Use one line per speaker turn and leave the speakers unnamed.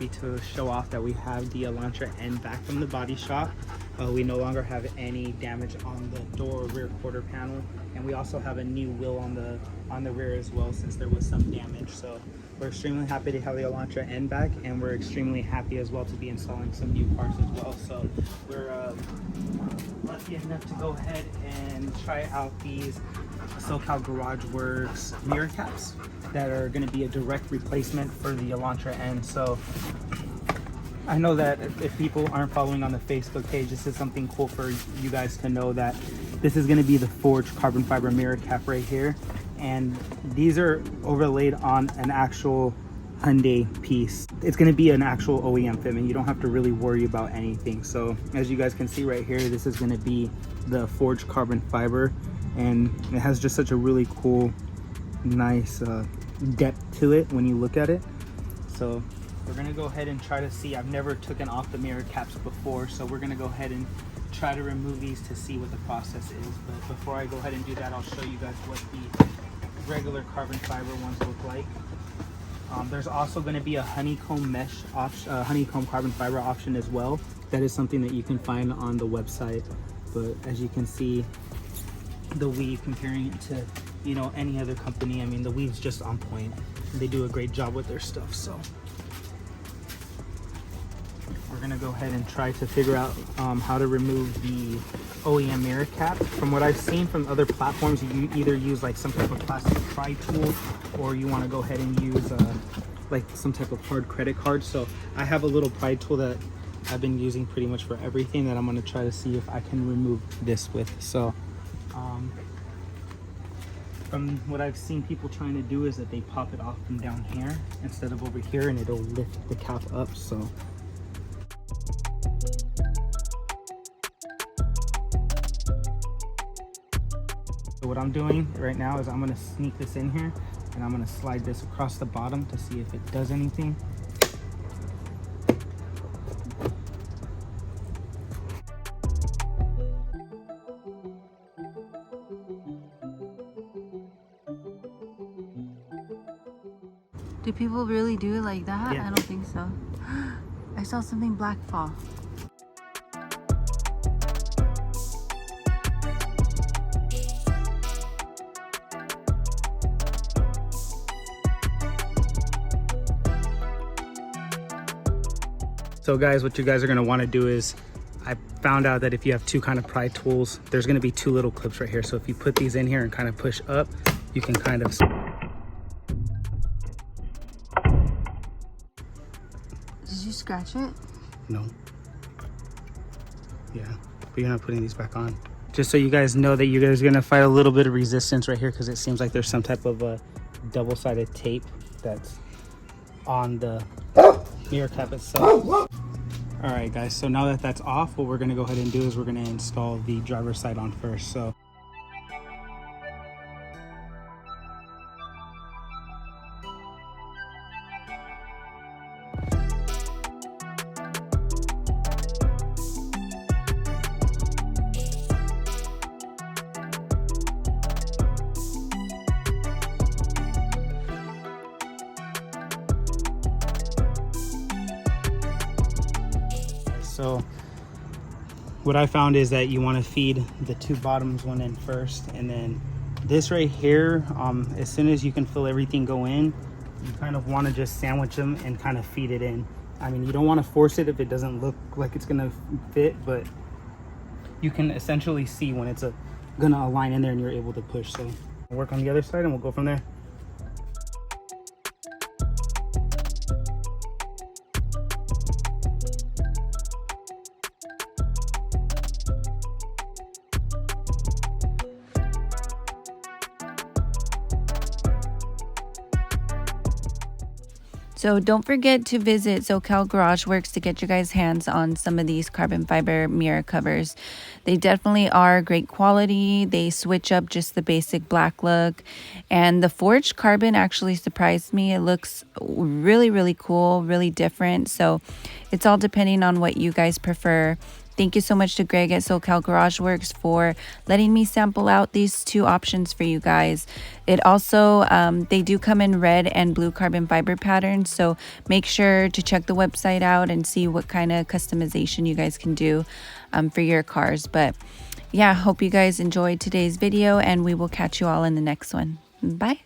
happy to show off that we have the Elantra N back from the body shop. We no longer have any damage on the door or rear quarter panel, and we also have a new wheel on the rear as well, since there was some damage. So we're extremely happy to have the Elantra N back, and we're extremely happy as well to be installing some new parts as well. So we're lucky enough to go ahead and try out these SoCal Garage Works mirror caps that are going to be a direct replacement for the Elantra N. So I know that if people aren't following on the Facebook page, this is something cool for you guys to know, that this is going to be the forged carbon fiber mirror cap right here, and these are overlaid on an actual Hyundai piece. It's going to be an actual OEM fitment. You don't have to really worry about anything. So as you guys can see right here, this is going to be the forged carbon fiber, and it has just such a really cool, nice depth to it when you look at it. So we're gonna go ahead and try to see. I've never taken off the mirror caps before, so we're gonna go ahead and try to remove these to see what the process is. But before I go ahead and do that, I'll show you guys what the regular carbon fiber ones look like. There's also going to be a honeycomb mesh option, honeycomb carbon fiber option as well. That is something that you can find on the website. But as you can see, the weave, comparing it to, you know, any other company, I mean, the weave's just on point. They do a great job with their stuff. So we're gonna go ahead and try to figure out how to remove the OEM mirror cap. From what I've seen from other platforms, you either use like some type of plastic pry tool, or you want to go ahead and use like some type of hard credit card. So I have a little pry tool that I've been using pretty much for everything, that I'm going to try to see if I can remove this with. So from what I've seen people trying to do is that they pop it off from down here instead of over here, and it'll lift the cap up. So what I'm doing right now is I'm going to sneak this in here, and I'm going to slide this across the bottom to see if it does anything.
Do people really do it like that?
Yeah.
I don't think so. I saw something black fall.
So guys, what you guys are going to want to do is, I found out that if you have two kind of pry tools, there's going to be two little clips right here. So if you put these in here and kind of push up, you can kind of...
Did you scratch it?
No. Yeah, but you're not putting these back on. Just so you guys know that you guys are going to fight a little bit of resistance right here, because it seems like there's some type of double-sided tape that's on the mirror cap itself. All right guys, so now that that's off, what we're going to go ahead and do is we're going to install the driver's side on first. So what I found is that you want to feed the two bottoms one in first, and then this right here, as soon as you can feel everything go in, you kind of want to just sandwich them and kind of feed it in. I mean, you don't want to force it if it doesn't look like it's gonna fit, but you can essentially see when it's gonna align in there and you're able to push. So work on the other side and we'll go from there.
So don't forget to visit SoCal Garage Works to get your guys' hands on some of these carbon fiber mirror covers. They definitely are great quality. They switch up just the basic black look. And the forged carbon actually surprised me. It looks really, really cool, really different. So it's all depending on what you guys prefer. Thank you so much to Greg at SoCal Garage Works for letting me sample out these two options for you guys. It also, they do come in red and blue carbon fiber patterns, so make sure to check the website out and see what kind of customization you guys can do for your cars. But yeah, hope you guys enjoyed today's video, and we will catch you all in the next one. Bye.